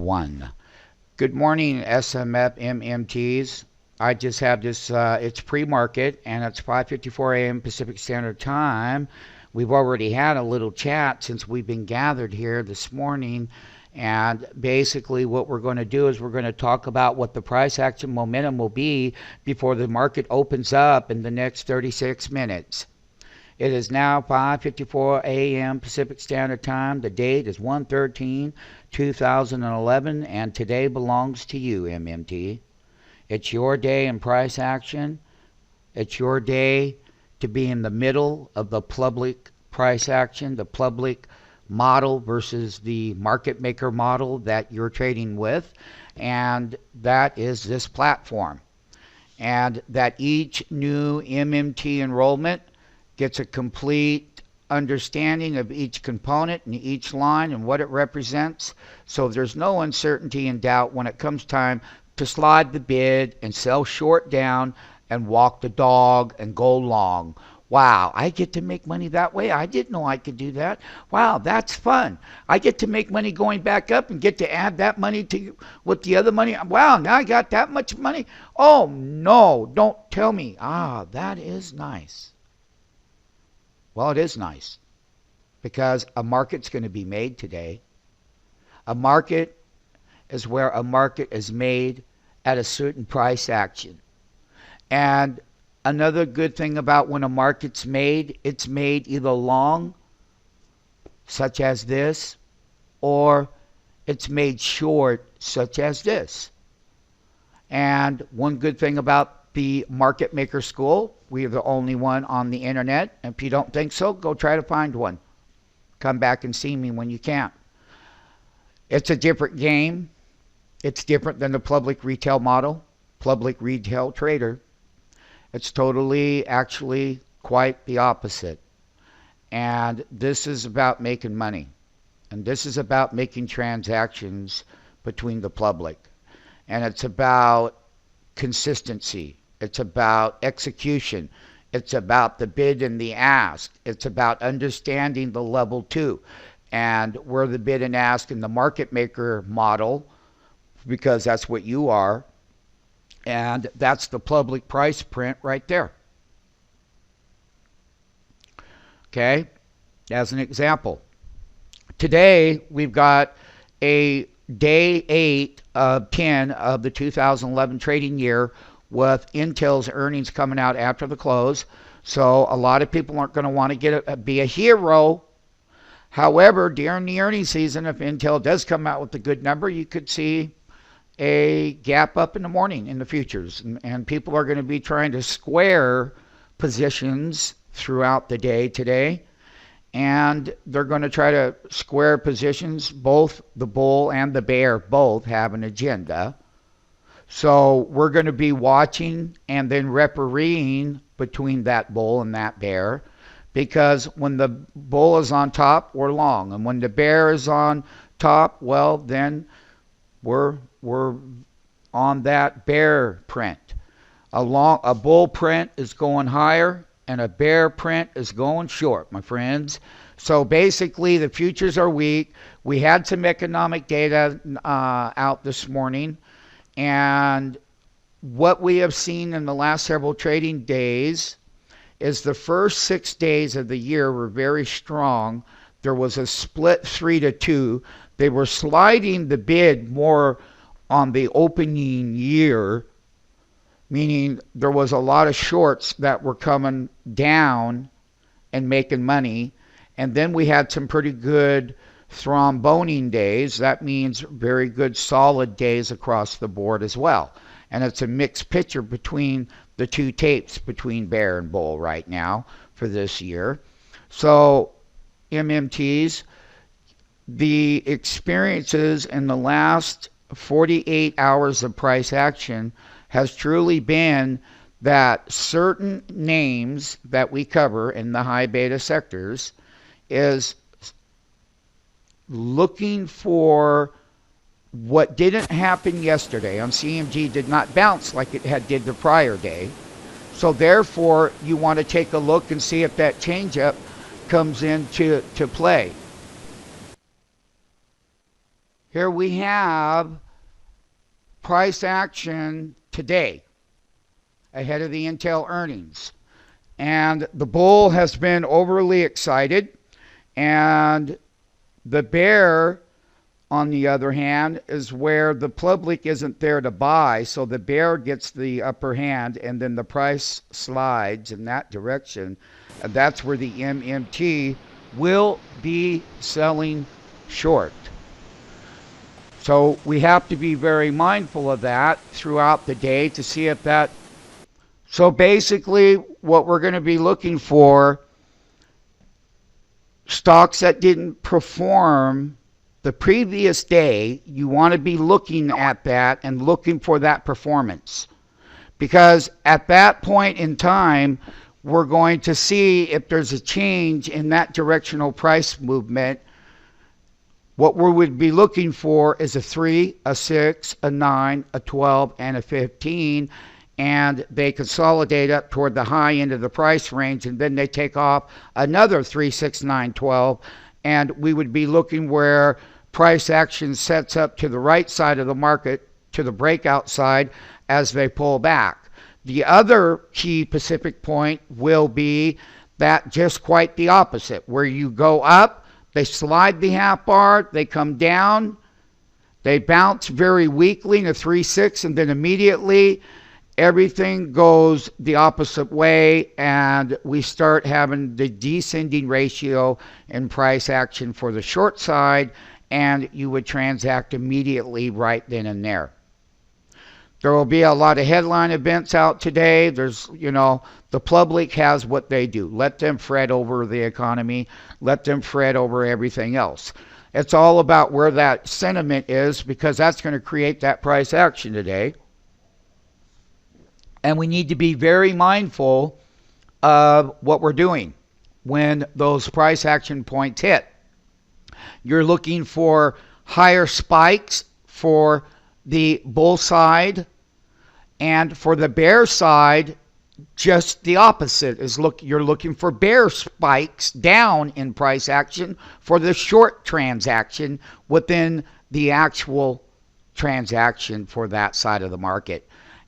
1. Good morning, SMF MMTs. I just have this, it's pre-market and it's 5:54 a.m. Pacific Standard Time. We've already had a little chat since we've been gathered here this morning. And basically what we're going to do is we're going to talk about what the price action momentum will be before the market opens up in the next 36 minutes. It is now 5:54 a.m. Pacific Standard Time. The date is 1/13/2011, and today belongs to you, MMT. It's your day in price action. It's your day to be in the middle of the public price action, the public model versus the market maker model that you're trading with, and that is this platform. And that each new MMT enrollment gets a complete understanding of each component and each line and what it represents. So there's no uncertainty and doubt when it comes time to slide the bid and sell short down and walk the dog and go long. Wow, I get to make money that way. I didn't know I could do that. Wow, that's fun. I get to make money going back up and get to add that money to with the other money. Wow, now I got that much money. Oh no, don't tell me. Ah, that is nice. Well, it is nice because a market's going to be made today. A market is where a market is made at a certain price action. And another good thing about when a market's made, it's made either long, such as this, or it's made short, such as this. And one good thing about the Market Maker School, we are the only one on the internet. If you don't think so, go try to find one. Come back and see me when you can. It's a different game. It's different than the public retail model, public retail trader. It's totally, actually, quite the opposite. And this is about making money. And this is about making transactions between the public. And it's about consistency. It's about execution. It's about the bid and the ask. It's about understanding the level two. And where the bid and ask in the market maker model, because that's what you are, and that's the public price print right there. Okay, as an example. Today, we've got a day 8 of 10 of the 2011 trading year with Intel's earnings coming out after the close. So a lot of people aren't going to want to be a hero. However, during the earnings season, if Intel does come out with a good number, you could see a gap up in the morning in the futures. And people are going to be trying to square positions throughout the day today. And they're going to try to square positions. Both the bull and the bear both have an agenda. So we're going to be watching and then refereeing between that bull and that bear, because when the bull is on top, we're long, and when the bear is on top, well, then we're on that bear print. A bull print is going higher and a bear print is going short, my friends. So basically the futures are weak. We had some economic data out this morning. And what we have seen in the last several trading days is the first 6 days of the year were very strong. There was a split 3-2. They were sliding the bid more on the opening year, meaning there was a lot of shorts that were coming down and making money. And then we had some pretty good thromboning days. That means very good solid days across the board as well. And it's a mixed picture between the two tapes between bear and bull right now for this year. So MMTs, the experiences in the last 48 hours of price action has truly been that certain names that we cover in the high beta sectors is looking for what didn't happen yesterday. On CMG did not bounce like it did the prior day. So therefore, you want to take a look and see if that change-up comes into play. Here we have price action today ahead of the Intel earnings. And the bull has been overly excited, and the bear, on the other hand, is where the public isn't there to buy, so the bear gets the upper hand, and then the price slides in that direction. And that's where the MMT will be selling short. So we have to be very mindful of that throughout the day to see if that. So basically, what we're going to be looking for, stocks that didn't perform the previous day, you want to be looking at that and looking for that performance. Because at that point in time, we're going to see if there's a change in that directional price movement. What we would be looking for is a 3, a 6, a 9, a 12, and a 15. And they consolidate up toward the high end of the price range, and then they take off another 3, 6, 9, 12. And we would be looking where price action sets up to the right side of the market, to the breakout side, as they pull back. The other key Pacific point will be that just quite the opposite, where you go up, they slide the half bar, they come down, they bounce very weakly in a 3, 6, and then immediately everything goes the opposite way, and we start having the descending ratio in price action for the short side, and you would transact immediately right then and there. There will be a lot of headline events out today. There's, the public has what they do. Let them fret over the economy. Let them fret over everything else. It's all about where that sentiment is, because that's going to create that price action today. And we need to be very mindful of what we're doing when those price action points hit. You're looking for higher spikes for the bull side, and for the bear side, just the opposite. You're looking for bear spikes down in price action for the short transaction within the actual transaction for that side of the market.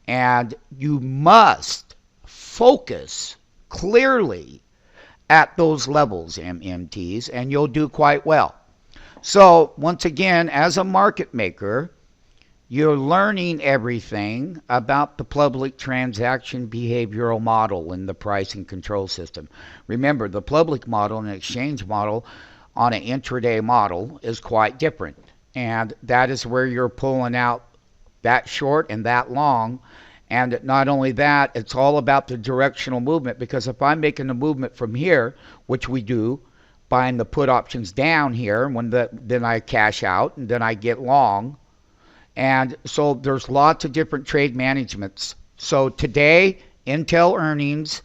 And you must focus clearly at those levels, MMTs, and you'll do quite well. So once again, as a market maker, you're learning everything about the public transaction behavioral model in the pricing control system. Remember, the public model and exchange model on an intraday model is quite different. And that is where you're pulling out that short and that long. And not only that, it's all about the directional movement, because if I'm making a movement from here, which we do, buying the put options down here, then I cash out and then I get long. And so there's lots of different trade managements. So today, Intel earnings,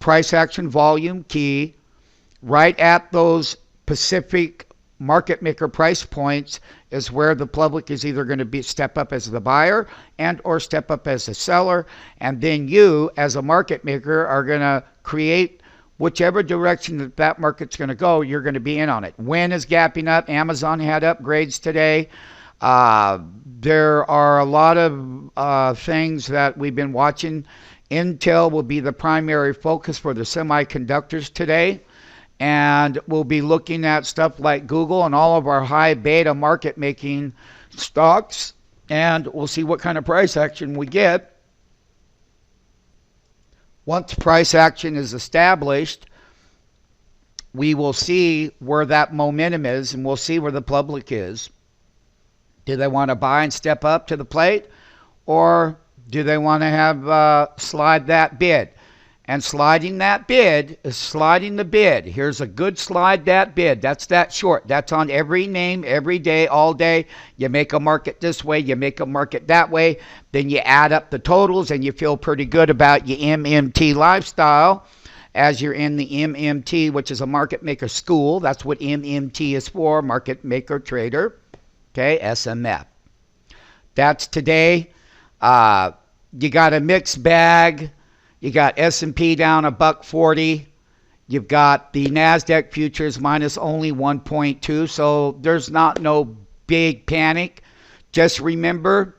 price action volume key, right at those Pacific market maker price points is where the public is either going to step up as the buyer and or step up as the seller. And then you, as a market maker, are going to create whichever direction that market's going to go, you're going to be in on it. Win is gapping up. Amazon had upgrades today. There are a lot of things that we've been watching. Intel will be the primary focus for the semiconductors today. And we'll be looking at stuff like Google and all of our high beta market making stocks. And we'll see what kind of price action we get. Once price action is established, we will see where that momentum is, and we'll see where the public is. Do they want to buy and step up to the plate, or do they want to have slide that bid? And sliding that bid is sliding the bid. Here's a good slide that bid. That's that short. That's on every name, every day, all day. You make a market this way, you make a market that way. Then you add up the totals and you feel pretty good about your MMT lifestyle as you're in the MMT, which is a market maker school. That's what MMT is for, market maker trader. Okay, SMF. That's today. You got a mixed bag. You got S&P down $1.40. You've got the Nasdaq futures minus only 1.2, so there's not no big panic. Just remember,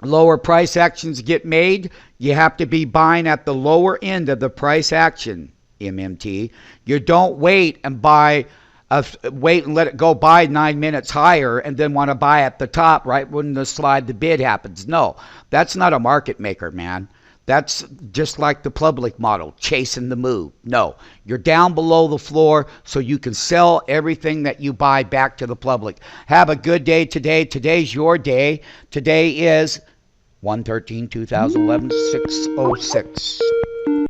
lower price actions get made. You have to be buying at the lower end of the price action, MMT. You don't wait and buy, wait and let it go by 9 minutes higher and then want to buy at the top right when the slide the bid happens. No, that's not a market maker, man. That's just like the public model, chasing the move. No, you're down below the floor so you can sell everything that you buy back to the public. Have a good day today. Today's your day. Today is 1/13/2011, 6:06.